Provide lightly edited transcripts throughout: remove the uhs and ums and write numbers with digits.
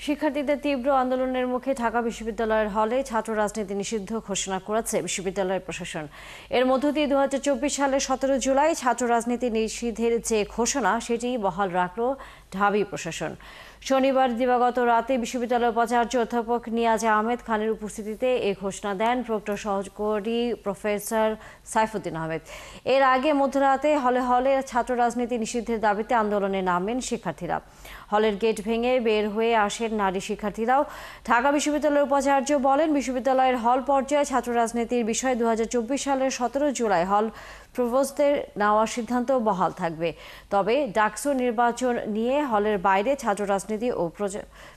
শিক্ষার্থীদের তীব্র আন্দোলনের মুখে ঢাকা বিশ্ববিদ্যালয়ের হলে ছাত্র রাজনীতি নিষিদ্ধ ঘোষণা করেছে বিশ্ববিদ্যালয়ের প্রশাসন। এর মধ্য দিয়ে 2024 সালের 17 জুলাই ছাত্র রাজনীতি নিষিদ্ধের যে ঘোষণা সেটি বহাল রাখল ঢাবি প্রশাসন। শনিবার দিবাগত রাতে বিশ্ববিদ্যালয়ের উপাচার্য অধ্যাপক নিয়াজ আহমেদ খানের উপস্থিতিতে এই ঘোষণা দেন প্রক্টর সহকারী প্রফেসর সাইফুদ্দিন আহমেদ। এর আগে মধ্যরাতে হলে ছাত্র রাজনীতি নিষিদ্ধের দাবিতে আন্দোলনে নামেন শিক্ষার্থীরা। হলের গেট ভেঙে বের হয়ে আসেন নারী শিক্ষার্থীরাও। ঢাকা বিশ্ববিদ্যালয়ের উপাচার্য বলেন, বিশ্ববিদ্যালয়ের হল পর্যায়ে ছাত্র রাজনীতির বিষয়ে 2024 সালের 17 জুলাই হল প্রভোস্টদের নেওয়ার সিদ্ধান্ত বহাল থাকবে। তবে ডাকসু নির্বাচন নিয়ে হলের বাইরে ছাত্র রাজনীতি ও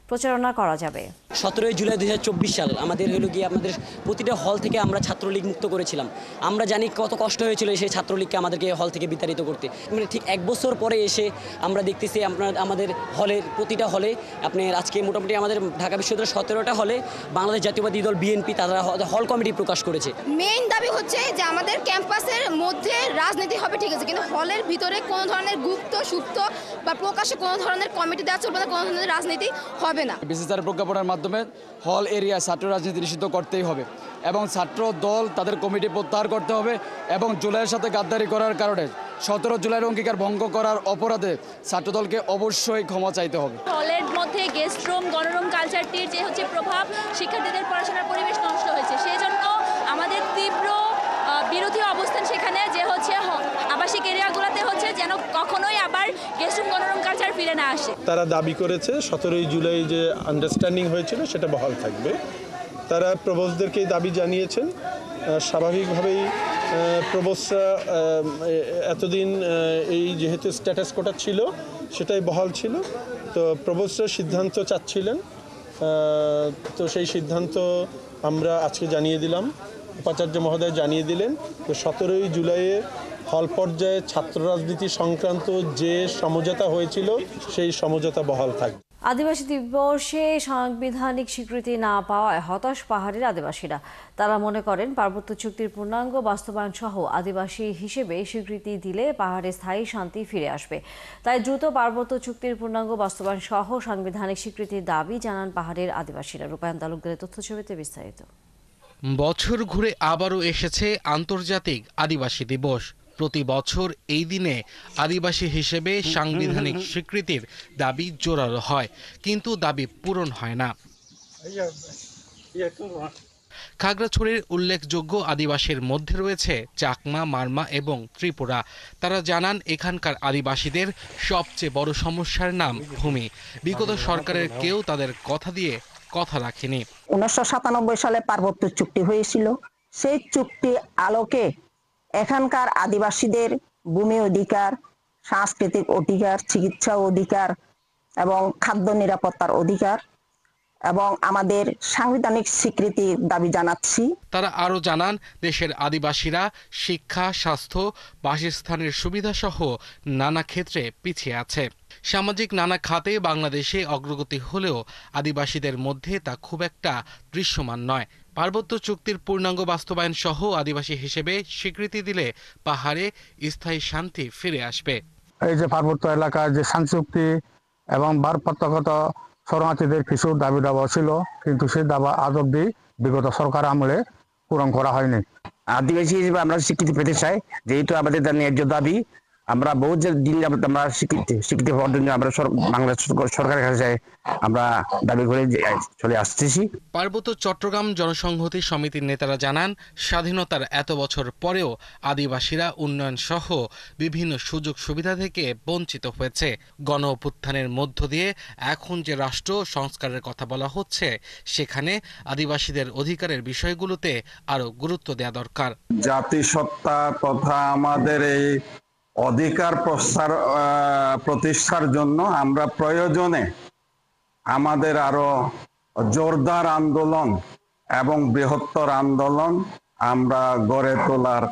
প্রচারণা করা যাবে। 17 জুলাই 2024 সাল আমাদের হলো গিয়ে আমাদের প্রতিটা হল থেকে আমরা ছাত্রলীগ মুক্ত করেছিলাম। আমরা জানি কত কষ্ট হয়েছিল সেই ছাত্রলীগকে আমাদেরকে হল থেকে বিতাড়িত করতে। ঠিক 1 বছর পরে এসে আমরা দেখতেছি আমাদের হলের প্রতিটা হলে আপনার আজকে মোটামুটি আমাদের ঢাকা বিশ্ববিদ্যালয়ের 17টা হলে বাংলাদেশ জাতীয়বাদী দল বিএনপি তারা হল কমিটি প্রকাশ করেছে। মেইন দাবি হচ্ছে যে আমাদের ক্যাম্পাসের মধ্যে রাজনীতি হবে, ঠিক আছে, কিন্তু হলের ভিতরে কোনো ধরনের গুপ্ত সুপ্ত বা প্রকাশ্যে কোনো ধরনের কমিটি দেওয়া চলবে না, কোনো ধরনের রাজনীতি হবে না। বিসিসিআর প্রজ্ঞাপনের মাধ্যমে হল এরিয়া ছাত্র রাজনীতি নিষিদ্ধ করতেই হবে এবং ছাত্র দল তাদের কমিটি প্রত্যাহার করতে হবে এবং জুলাইয়ের সাথে গাদ্দারি করার কারণে 17 জুলাইয়ের অঙ্গীকার ভঙ্গ করার অপরাধে ছাত্রদলকে অবশ্যই ক্ষমা চাইতে হবে। হলের মধ্যে গেস্ট রুম গণরুম কালচারটির যে প্রভাব শিক্ষার্থীদের পড়াশোনার পরিবেশ নষ্ট হয়েছে, সেই জন্য আমাদের তীব্র বিরোধী অবস্থান সেখানে যে আবাসিক এরিয়াগুলোতে যেন কখনোই আবার গেস্ট রুম গণরুম কালচার ফিরে না আসে। তারা দাবি করেছে 17 জুলাই যে আন্ডারস্ট্যান্ডিং হয়েছিল সেটা বহাল থাকবে। তারা প্রভোস্টদেরকে দাবি জানিয়েছেন। স্বাভাবিকভাবেই প্রভোস্টরা এতদিন এই যেহেতু স্ট্যাটাস কোটা ছিল সেটাই বহাল ছিল, তো প্রভোস্টরা সিদ্ধান্ত চাচ্ছিলেন, তো সেই সিদ্ধান্ত আমরা আজকে জানিয়ে দিলাম, উপাচার্য মহোদয় জানিয়ে দিলেন। তো 17 জুলাইয়ে হল পর্যায়ে ছাত্র রাজনীতি সংক্রান্ত যে সমঝোতা হয়েছিল সেই সমঝোতা বহাল থাকবে। আদিবাসী দিবসে সাংবিধানিক স্বীকৃতি না পাওয়ায় হতাশ পাহাড়ের আদিবাসীরা। তারা মনে করেন পার্বত্য চুক্তির পূর্ণাঙ্গ বাস্তবায়ন সহ আদিবাসী হিসেবে স্বীকৃতি দিলে পাহাড়ে স্থায়ী শান্তি ফিরে আসবে। তাই দ্রুত পার্বত্য চুক্তির পূর্ণাঙ্গ বাস্তবায়ন সহ সাংবিধানিক স্বীকৃতির দাবি জানান পাহাড়ের আদিবাসীরা। রূপায়ণ তালুকদারের তথ্যছবিতে বিস্তারিত। বছর ঘুরে আবারও এসেছে আন্তর্জাতিক আদিবাসী দিবস। প্রতি বছর এই দিনে আদিবাসী হিসেবে সাংবিধানিক স্বীকৃতির দাবি জোরালো হয়, কিন্তু দাবি পূরণ হয় না। খাগড়াছড়ির উল্লেখযোগ্য আদিবাসীর মধ্যে রয়েছে চাকমা, মারমা এবং ত্রিপুরা। তারা জানান এখানকার আদিবাসীদের সবচেয়ে বড় সমস্যার নাম ভূমি। বিগত সরকারের কেউ তাদের কথা দিয়ে কথা রাখেনি। 1997 সালে পার্বত্য চুক্তি হয়েছিল। সেই চুক্তি আলোকে এখানকার আদিবাসীদের ভূমি অধিকার, সাংস্কৃতিক অধিকার, চিকিৎসা অধিকার এবং খাদ্য নিরাপত্তার অধিকার এবং আমাদের সাংবিধানিক স্বীকৃতির দাবি জানাচ্ছি। তারা আরও জানান দেশের আদিবাসীরা শিক্ষা, স্বাস্থ্য, বাসস্থানের সুবিধা সহ নানা ক্ষেত্রে পিছিয়ে আছে। সামাজিক নানা খাতে বাংলাদেশে অগ্রগতি হলেও আদিবাসীদের মধ্যে তা খুব একটা দৃশ্যমান নয়। পার্বত্য চুক্তির পূর্ণাঙ্গ বাস্তবায়ন সহ আদিবাসী হিসেবে স্বীকৃতি দিলে পাহাড়ে স্থায়ী শান্তি ফিরে আসবে। এই যে পার্বত্য এলাকায় যে শান্তি চুক্তি এবং প্রত্যক্ষত শরণার্থীদের কিছু দাবি দাবা ছিল, কিন্তু সেই দাবা আজ অব্দি বিগত সরকার আমলে পূরণ করা হয়নি। আদিবাসী হিসেবে আমরা স্বীকৃতি পেতে চাই, যেহেতু আমাদের ন্যায্য দাবি। আমরা বহু দিন যাবত আমরা স্বীকৃতি পাওয়ার জন্য আমরা বাংলাদেশ সরকারের কাছে আমরা দাবি করে চলে আসতেছি। পার্বত্য চট্টগ্রাম জনসংহতি সমিতির নেতারা জানান, স্বাধীনতার এত বছর পরেও আদিবাসীরা উন্নয়ন সহ বিভিন্ন সুযোগ সুবিধা থেকে বঞ্চিত হয়েছে। গণ অভ্যুত্থানের মধ্য দিয়ে এখন যে রাষ্ট্র সংস্কারের কথা বলা হচ্ছে, সেখানে আদিবাসীদের অধিকারের বিষয়গুলোতে আরো গুরুত্ব দেওয়া দরকার। জাতিসত্তা তথা আমাদের এই অধিকার প্রতিষ্ঠার জন্য আমরা প্রয়োজনে আমাদের আরো জোরদার আন্দোলন এবং বৃহত্তর আন্দোলন আমরা গড়ে তোলার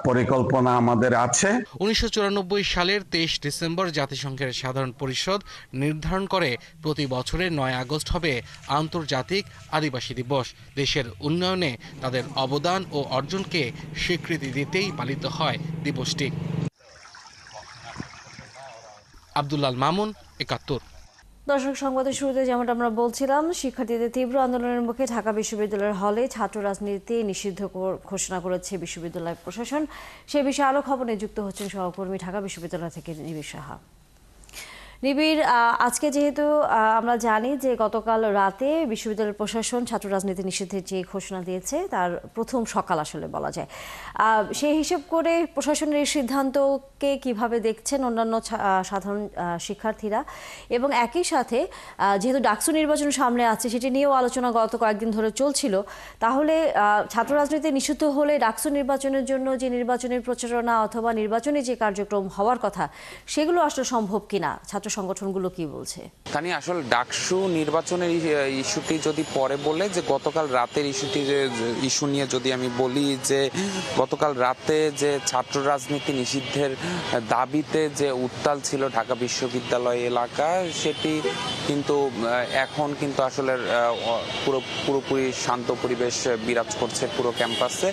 পরিকল্পনা আমাদের আছে। 1994 সালের 23 ডিসেম্বর জাতিসংঘের সাধারণ পরিষদ নির্ধারণ করে প্রতি বছরের 9 আগস্ট হবে আন্তর্জাতিক আদিবাসী দিবস। দেশের উন্নয়নে তাদের অবদান ও অর্জনকে স্বীকৃতি দিতেই পালিত হয় দিবসটি। আব্দুল্লাহ মামুন, ৭১। দর্শক, সংবাদের শুরুতে যেমনটা আমরা বলছিলাম, শিক্ষার্থীদের তীব্র আন্দোলনের মুখে ঢাকা বিশ্ববিদ্যালয়ের হলে ছাত্র রাজনীতি নিষিদ্ধ ঘোষণা করেছে বিশ্ববিদ্যালয় প্রশাসন। সে বিষয়ে আলো খবর নিযুক্ত হচ্ছেন সহকর্মী ঢাকা বিশ্ববিদ্যালয় থেকে নিবিড় সাহা। নিবিড়, আজকে যেহেতু আমরা জানি যে গতকাল রাতে বিশ্ববিদ্যালয় প্রশাসন ছাত্র রাজনীতি নিষিদ্ধের যে ঘোষণা দিয়েছে তার প্রথম সকাল আসলে বলা যায়, সেই হিসেব করে প্রশাসনের এই সিদ্ধান্তকে কিভাবে দেখছেন অন্যান্য সাধারণ শিক্ষার্থীরা, এবং একই সাথে যেহেতু ডাকসু নির্বাচন সামনে আছে সেটি নিয়েও আলোচনা গত কয়েকদিন ধরে চলছিল, তাহলে ছাত্র রাজনীতি নিষিদ্ধ হলে ডাকসু নির্বাচনের জন্য যে নির্বাচনের প্রচারণা অথবা নির্বাচনী যে কার্যক্রম হওয়ার কথা সেগুলো আসলে সম্ভব কিনা, ছাত্র সংগঠনগুলো কি বলছে? তানি আসলে ডাকসু নির্বাচনের ইস্যুটি যদি পরে বলে, যে গতকাল রাতের ইস্যু নিয়ে যদি আমি বলি, যে গতকাল রাতে যে ছাত্র রাজনীতি নিষিদ্ধের দাবিতে যে উত্তাল ছিল ঢাকা বিশ্ববিদ্যালয় এলাকা, সেটি কিন্তু এখন কিন্তু আসলে পুরোপুরি শান্ত পরিবেশ বিরাজ করছে পুরো ক্যাম্পাসে।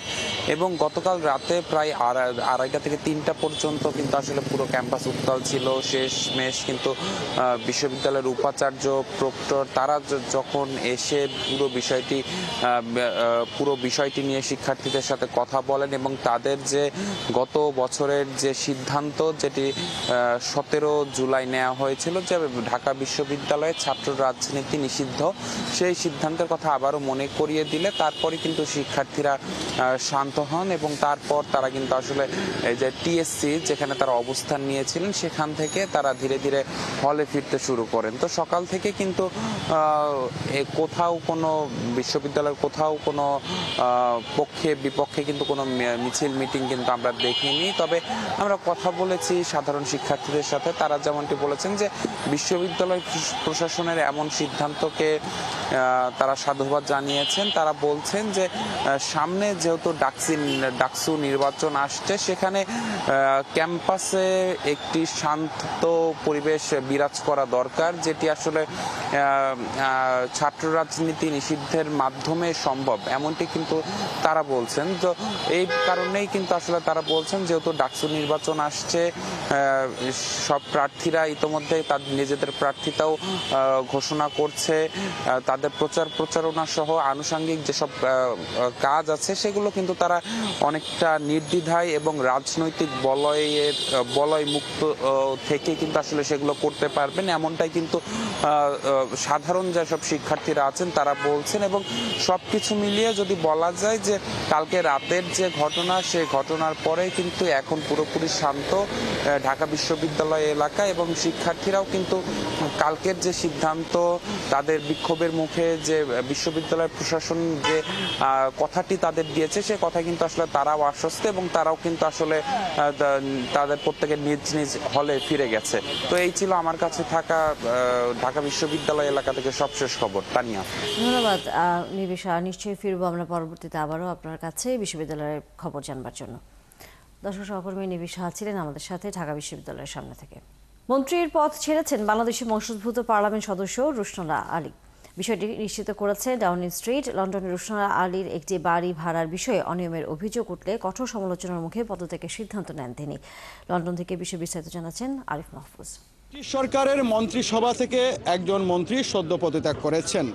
এবং গতকাল রাতে প্রায় 2:30 থেকে 3টা পর্যন্ত কিন্তু আসলে পুরো ক্যাম্পাস উত্তাল ছিল। শেষমেশ কিন্তু বিশ্ববিদ্যালয়ের উপাচার্য, প্রক্টর তারা যখন এসে পুরো বিষয়টি নিয়ে শিক্ষার্থীদের সাথে কথা বলেন এবং তাদের যে গত বছরের যে সিদ্ধান্ত, যেটি 17 জুলাই নেওয়া হয়েছিল যে ঢাকা বিশ্ববিদ্যালয়ে ছাত্র রাজনীতি নিষিদ্ধ, সেই সিদ্ধান্তের কথা আবারও মনে করিয়ে দিলে তারপরে কিন্তু শিক্ষার্থীরা শান্ত হন এবং তারপর তারা কিন্তু আসলে এই যে টিএসসি যেখানে তারা অবস্থান নিয়েছিলেন সেখান থেকে তারা ধীরে ধীরে হলে ফিরতে শুরু করেন। তো সকাল থেকে কিন্তু কোথাও কোনো বিশ্ববিদ্যালয়ের কোথাও কোনো পক্ষে বিপক্ষে কিন্তু কোনো মিছিল মিটিং কিন্তু আমরা দেখিনি। তবে আমরা কথা বলেছি সাধারণ শিক্ষার্থীদের সাথে, তারা যেমনটি বলেছেন যে বিশ্ববিদ্যালয় প্রশাসনের এমন সিদ্ধান্তকে তারা সাধুবাদ জানিয়েছেন। তারা বলছেন যে সামনে যেহেতু ডাকসু নির্বাচন আসছে, সেখানে ক্যাম্পাসে একটি শান্ত পরিবেশ বিরাজ করা দরকার, যেটি আসলে ছাত্র রাজনীতি নিষিদ্ধের মাধ্যমে সম্ভব, এমনটি কিন্তু তারা বলছেন। তো এই কারণেই কিন্তু আসলে তারা বলছেন যেহেতু ডাকসু নির্বাচন আসছে, সব প্রার্থীরা ইতোমধ্যে তাদের নিজেদের প্রার্থিতাও ঘোষণা করছে, তাদের প্রচারণা সহ আনুষঙ্গিক যেসব কাজ আছে সেগুলো কিন্তু তারা অনেকটা নির্দ্বিধায় এবং রাজনৈতিক বলয় মুক্ত থেকে কিন্তু আসলে সেগুলো করতে পারবেন, এমনটাই কিন্তু সাধারণ যেসব শিক্ষার্থীরা আছেন তারা বলছেন। এবং সবকিছু মিলিয়ে যদি বলা যায় যে কালকে রাতের যে ঘটনা, সেই ঘটনার পরে কিন্তু এখন পুরোপুরি শান্ত ঢাকা বিশ্ববিদ্যালয় এলাকা, এবং শিক্ষার্থীরাও কিন্তু কালকের যে সিদ্ধান্ত, তাদের বিক্ষোভের মুখে যে বিশ্ববিদ্যালয় প্রশাসন যে কথাটি তাদের দিয়েছে সে কথা কিন্তু আসলে তারাও আশ্বস্ত এবং তারাও কিন্তু আসলে তাদের প্রত্যেকের নিজ নিজ হলে ফিরে গেছে। তো এই ছিল আমার কাছে থাকা ঢাকা বিশ্ববিদ্যালয় এলাকা থেকে সবশেষ খবর। তানিয়া, ধন্যবাদ নিবিশা। নিশ্চয়ই ফিরবো আমরা পরবর্তীতে আবারও আপনার কাছে বিশ্ববিদ্যালয়ের খবর জানবার জন্য। দর্শক, সহকর্মী নিবিশা ছিলেন আমাদের সাথে ঢাকা বিশ্ববিদ্যালয়ের সামনে থেকে। মন্ত্রীর পদ ছেড়েছেন বাংলাদেশি বংশোদ্ভূত পার্লামেন্ট সদস্য রুশনারা আলী। বিষয়টি নিশ্চিত করেছে ডাউনিং স্ট্রিট। লন্ডনের রুশনারা আলীর একটি বাড়ি ভাড়ার বিষয়ে অনিয়মের অভিযোগ উঠলে কঠোর সমালোচনার মুখে পদত্যাগের সিদ্ধান্ত নেন তিনি। লন্ডন থেকে বিষয়ে বিস্তারিত জানাচ্ছেন আরিফ মাহফুজ। সরকারের মন্ত্রিসভা থেকে একজন মন্ত্রী সদ্য পদত্যাগ করেছেন,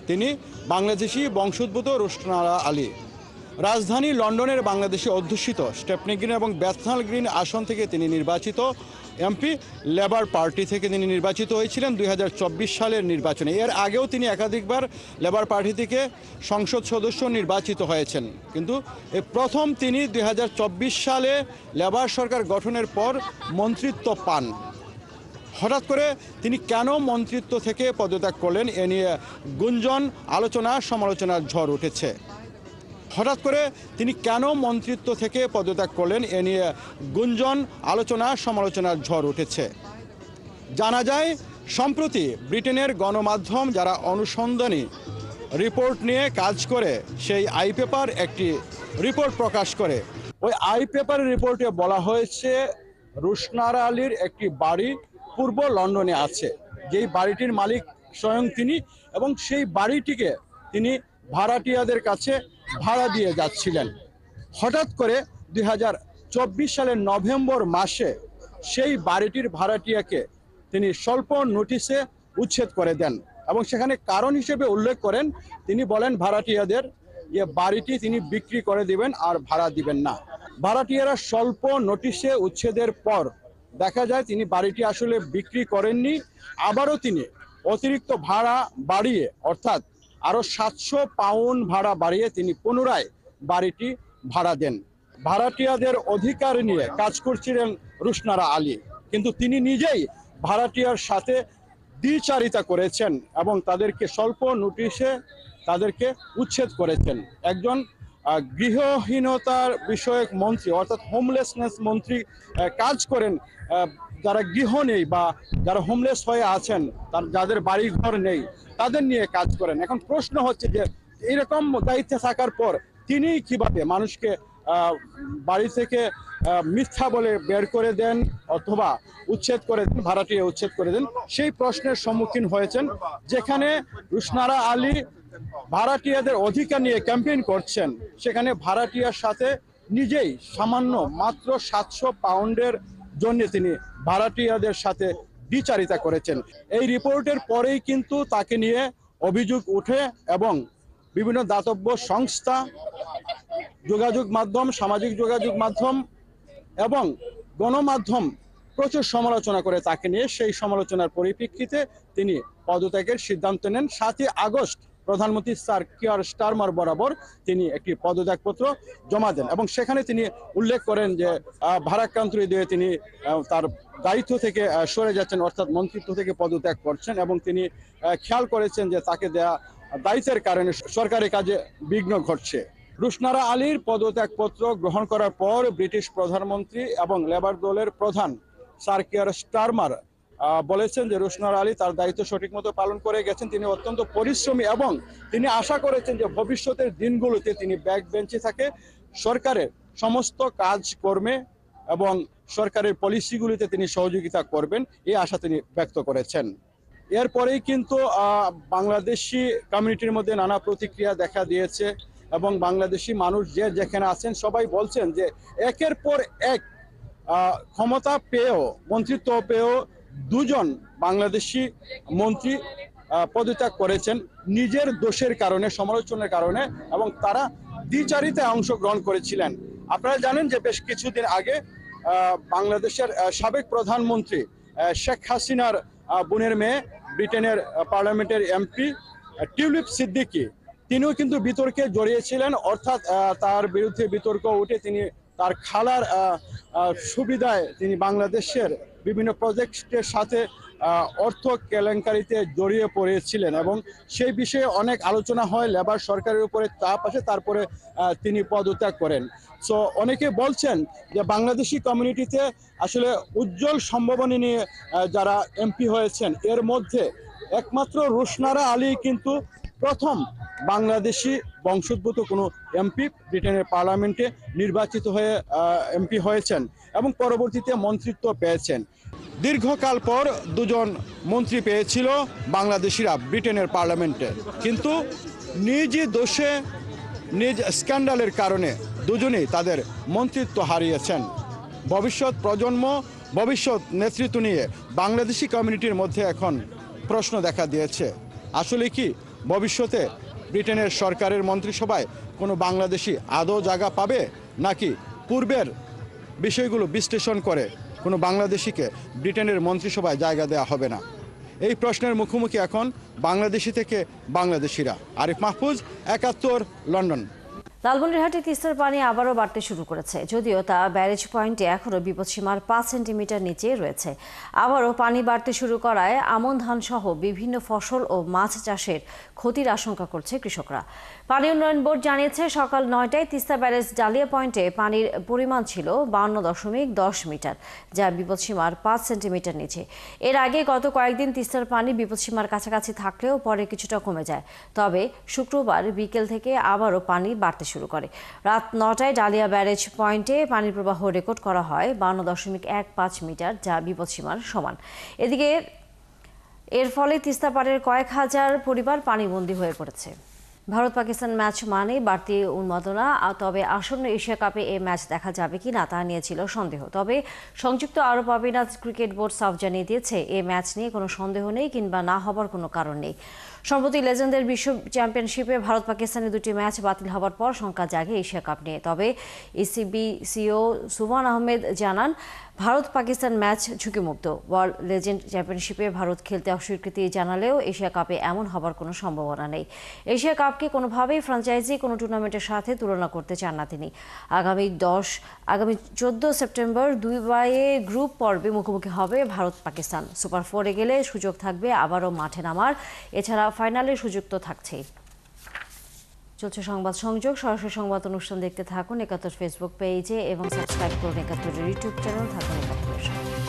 তিনি বাংলাদেশি বংশোদ্ভূত রুশনারা আলী। রাজধানী লন্ডনের বাংলাদেশি অধ্যুষিত স্টেপনি গ্রিন এবং বেথনাল গ্রিন আসন থেকে তিনি নির্বাচিত এমপি। লেবার পার্টি থেকে তিনি নির্বাচিত হয়েছিলেন 2024 সালের নির্বাচনে। এর আগেও তিনি একাধিকবার লেবার পার্টি থেকে সংসদ সদস্য নির্বাচিত হয়েছেন, কিন্তু এই প্রথম তিনি 2024 সালে লেবার সরকার গঠনের পর মন্ত্রিত্ব পান। হঠাৎ করে তিনি কেন মন্ত্রিত্ব থেকে পদত্যাগ করলেন, এ নিয়ে গুঞ্জন, আলোচনা, সমালোচনার ঝড় উঠেছে। হঠাৎ করে তিনি কেন মন্ত্রিত্ব থেকে পদত্যাগ করলেন, এ নিয়ে গুঞ্জন, আলোচনা, সমালোচনার ঝড় উঠেছে। জানা যায় সম্প্রতি ব্রিটেনের গণমাধ্যম যারা অনুসন্ধানী রিপোর্ট নিয়ে কাজ করে, সেই আই পেপার একটি রিপোর্ট প্রকাশ করে। ওই আই পেপার রিপোর্টে বলা হয়েছে রুশনারা আলীর একটি বাড়ি পূর্ব লন্ডনে আছে, যেই বাড়িটির মালিক স্বয়ং তিনি, এবং সেই বাড়িটিকে তিনি ভাড়াটিয়াদের কাছে ভাড়া দিয়ে যাচ্ছিলেন। হঠাৎ করে 2024 সালের নভেম্বর মাসে সেই বাড়িটির ভাড়াটিয়াকে তিনি স্বল্প নোটিশে উচ্ছেদ করে দেন এবং সেখানে কারণ হিসেবে উল্লেখ করেন, তিনি বলেন ভাড়াটিয়াদের বাড়িটি তিনি বিক্রি করে দিবেন আর ভাড়া দিবেন না। ভাড়াটিয়ারা স্বল্প নোটিশে উচ্ছেদের পর দেখা যায় তিনি বাড়িটি আসলে বিক্রি করেননি, আবারও তিনি অতিরিক্ত ভাড়া বাড়িয়ে অর্থাৎ আরো 700 পাউন্ড ভাড়া বাড়িয়ে তিনি পুনরায় বাড়িটি ভাড়া দেন। ভাড়াটিয়াদের অধিকার নিয়ে কাজ করছিলেন রুশনারা আলী, কিন্তু তিনি নিজেই ভাড়াটিয়ার সাথে দ্বিচারিতা করেছেন এবং তাদেরকে স্বল্প নোটিশে তাদেরকে উচ্ছেদ করেছেন। একজন গৃহহীনতার বিষয়ক মন্ত্রী অর্থাৎ হোমলেসনেস মন্ত্রী কাজ করেন যারা গৃহ নেই বা যারা হোমলেস হয়ে আছেন, যাদের বাড়ি ঘর নেই, তাদের নিয়ে কাজ করেন। এখন প্রশ্ন হচ্ছে যে এরকম দায়িত্বে থাকার পর তিনি কিভাবে মানুষকে বাড়ি থেকে মিথ্যা বলে বের করে দেন অথবা উচ্ছেদ করে দেন, ভাড়াটিয়া উচ্ছেদ করে দেন, সেই প্রশ্নের সম্মুখীন হয়েছেন। যেখানে রুশনারা আলী ভাড়াটিয়াদের অধিকার নিয়ে ক্যাম্পেইন করছেন, সেখানে ভাড়াটিয়ার সাথে নিজেই সামান্য মাত্র 700 পাউন্ডের জন্য তিনি ভাড়াটিয়াদের সাথে দ্বিচারিতা করেছেন। এই রিপোর্টের পরেই কিন্তু তাকে নিয়ে অভিযোগ উঠে এবং বিভিন্ন দাতব্য সংস্থা, যোগাযোগ মাধ্যম, সামাজিক যোগাযোগ মাধ্যম এবং গণমাধ্যম প্রচুর সমালোচনা করে তাকে নিয়ে। সেই সমালোচনার পরিপ্রেক্ষিতে তিনি পদত্যাগের সিদ্ধান্ত নেন। 7ই আগস্ট প্রধানমন্ত্রী স্যার কিয়ার স্টারমার বরাবর তিনি একটি পদত্যাগপত্র জমা দেন এবং সেখানে তিনি উল্লেখ করেন যে ভারাক্রান্ত দিয়ে তিনি তার দায়িত্ব থেকে সরে যাচ্ছেন, অর্থাৎ মন্ত্রিত্ব থেকে পদত্যাগ করছেন এবং তিনি খেয়াল করেছেন যে তাকে দেয়া দায়িত্বের কারণে সরকারি কাজে বিঘ্ন ঘটছে। রুশনারা আলীর পদত্যাগপত্র গ্রহণ করার পর ব্রিটিশ প্রধানমন্ত্রী এবং লেবার দলের প্রধান স্যার কিয়ার স্টারমার বলেছেন যে রুশনারা আলী তার দায়িত্ব সঠিক মতো পালন করে গেছেন। তিনি অত্যন্ত পরিশ্রমী এবং তিনি আশা করেছেন যে ভবিষ্যতের দিনগুলোতে তিনি ব্যাক বেঞ্চে থাকে সরকারের সমস্ত কাজকর্মে এবং সরকারের পলিসিগুলিতে তিনি সহযোগিতা করবেন, এই আশা তিনি ব্যক্ত করেছেন। এরপরেই কিন্তু বাংলাদেশি কমিউনিটির মধ্যে নানা প্রতিক্রিয়া দেখা দিয়েছে এবং বাংলাদেশি মানুষ যে যেখানে আছেন সবাই বলছেন যে একের পর এক ক্ষমতা পেয়েও, মন্ত্রিত্ব পেয়েও দুজন বাংলাদেশি মন্ত্রী পদত্যাগ করেছেন নিজের দোষের কারণে, সমালোচনার কারণে, এবং তারা দ্বিচারিতায় অংশগ্রহণ করেছিলেন। আপনারা জানেন যে বেশ কিছুদিন আগে বাংলাদেশের সাবেক প্রধানমন্ত্রী শেখ হাসিনার বোনের মেয়ে, ব্রিটেনের পার্লামেন্টের এমপি টিউলিপ সিদ্দিকী, তিনিও কিন্তু বিতর্কে জড়িয়েছিলেন, অর্থাৎ তার বিরুদ্ধে বিতর্ক উঠে তিনি তার খালার সুবিধায় তিনি বাংলাদেশের বিভিন্ন প্রজেক্টের সাথে অর্থ কেলেঙ্কারিতে জড়িয়ে পড়েছিলেন এবং সেই বিষয়ে অনেক আলোচনা হয়, লেবার সরকারের উপরে চাপ আসে, তারপরে তিনি পদত্যাগ করেন। সো অনেকে বলছেন যে বাংলাদেশি কমিউনিটিতে আসলে উজ্জ্বল সম্ভাবনা নিয়ে যারা এমপি হয়েছেন এর মধ্যে একমাত্র রুশনারা আলী কিন্তু প্রথম বাংলাদেশি বংশোদ্ভূত কোনো এমপি ব্রিটেনের পার্লামেন্টে নির্বাচিত হয়ে এমপি হয়েছেন এবং পরবর্তীতে মন্ত্রিত্ব পেয়েছেন। দীর্ঘকাল পর দুজন মন্ত্রী পেয়েছিল বাংলাদেশিরা ব্রিটেনের পার্লামেন্টে, কিন্তু নিজ দোষে, নিজ স্ক্যান্ডালের কারণে দুজনেই তাদের মন্ত্রিত্ব হারিয়েছেন। ভবিষ্যৎ প্রজন্ম, ভবিষ্যৎ নেতৃত্ব নিয়ে বাংলাদেশি কমিউনিটির মধ্যে এখন প্রশ্ন দেখা দিয়েছে, আসলে কি ভবিষ্যতে ব্রিটেনের সরকারের মন্ত্রিসভায় কোনো বাংলাদেশি আদৌ জায়গা পাবে, নাকি পূর্বের বিষয়গুলো বিশ্লেষণ করে কোনো বাংলাদেশিকে ব্রিটেনের মন্ত্রিসভায় জায়গা দেওয়া হবে না? এই প্রশ্নের মুখোমুখি এখন বাংলাদেশি থেকে বাংলাদেশিরা। আরিফ মাহফুজ, ৭১, লন্ডন। লালমনিরহাটে তিস্তার পানি আবারও বাড়তে শুরু করেছে, যদিও তা ব্যারেজ পয়েন্টে এখনও বিপদসীমার ৫ সেন্টিমিটার নিচে রয়েছে। আবারও পানি বাড়তে শুরু করায় আমন ধান সহ বিভিন্ন ফসল ও মাছ চাষের ক্ষতির আশঙ্কা করছে কৃষকরা। পানি উন্নয়ন বোর্ড জানিয়েছে সকাল ৯টায় তিস্তা ব্যারেজ ডালিয়া পয়েন্টে পানির পরিমাণ ছিল ৫২.১০ মিটার, যা বিপদসীমার ৫ সেন্টিমিটার নিচে। এর আগে গত কয়েকদিন তিস্তার পানি বিপদসীমার কাছাকাছি থাকলেও পরে কিছুটা কমে যায়। তবে শুক্রবার বিকেল থেকে আবারও পানি বাড়তে শুরু করে। রাত ৯টায় ডালিয়া ব্যারেজ পয়েন্টে পানির প্রবাহ রেকর্ড করা হয় ৫২.১৫ মিটার, যা বিপদসীমার সমান। এদিকে এর ফলে তিস্তা পাড়ের কয়েক হাজার পরিবার পানিবন্দী হয়ে পড়েছে। ভারত পাকিস্তান ম্যাচ মানেই বাড়তি উন্মাদনা, তবে আসন্ন এশিয়া কাপে এই ম্যাচ দেখা যাবে কি না তা নিয়ে ছিল সন্দেহ। তবে সংযুক্ত আরব আমিরাত ক্রিকেট বোর্ড সাফ জানিয়ে দিয়েছে এই ম্যাচ নিয়ে কোনো সন্দেহ নেই কিংবা না হবার কোনো কারণ নেই। সম্প্রতি লেজেন্ডদের বিশ্ব চ্যাম্পিয়নশিপে ভারত পাকিস্তানের দুটি ম্যাচ বাতিল হবার পর শঙ্কা জাগে এশিয়া কাপ নিয়ে। তবে ইসিবি সিও সুবহান আহমেদ জানান, ভারত পাকিস্তান ম্যাচ ঝুঁকিমুক্ত। ওয়ার্ল্ড লেজেন্ড চ্যাম্পিয়নশিপে ভারত খেলতে অস্বীকৃতি জানালেও এশিয়া কাপে এমন হবার কোনো সম্ভাবনা নেই। এশিয়া কাপকে কোনোভাবেই ফ্র্যাঞ্চাইজি কোনো টুর্নামেন্টের সাথে তুলনা করতে চান না তিনি। আগামী 14 সেপ্টেম্বর দুবাইয়ে গ্রুপ পর্বে মুখোমুখি হবে ভারত পাকিস্তান। সুপার 4-এ গেলে সুযোগ থাকবে আবারও মাঠে নামার, এছাড়া ফাইনালের সুযোগ তো থাকছেই। চলছে সংবাদ সংযোগ। সরাসরি সংবাদ অনুষ্ঠান দেখতে থাকুন ৭১ ফেসবুক পেজে এবং সাবস্ক্রাইব করুন ৭১ ইউটিউব চ্যানেল। থাকুন ৭১-এর সাথে।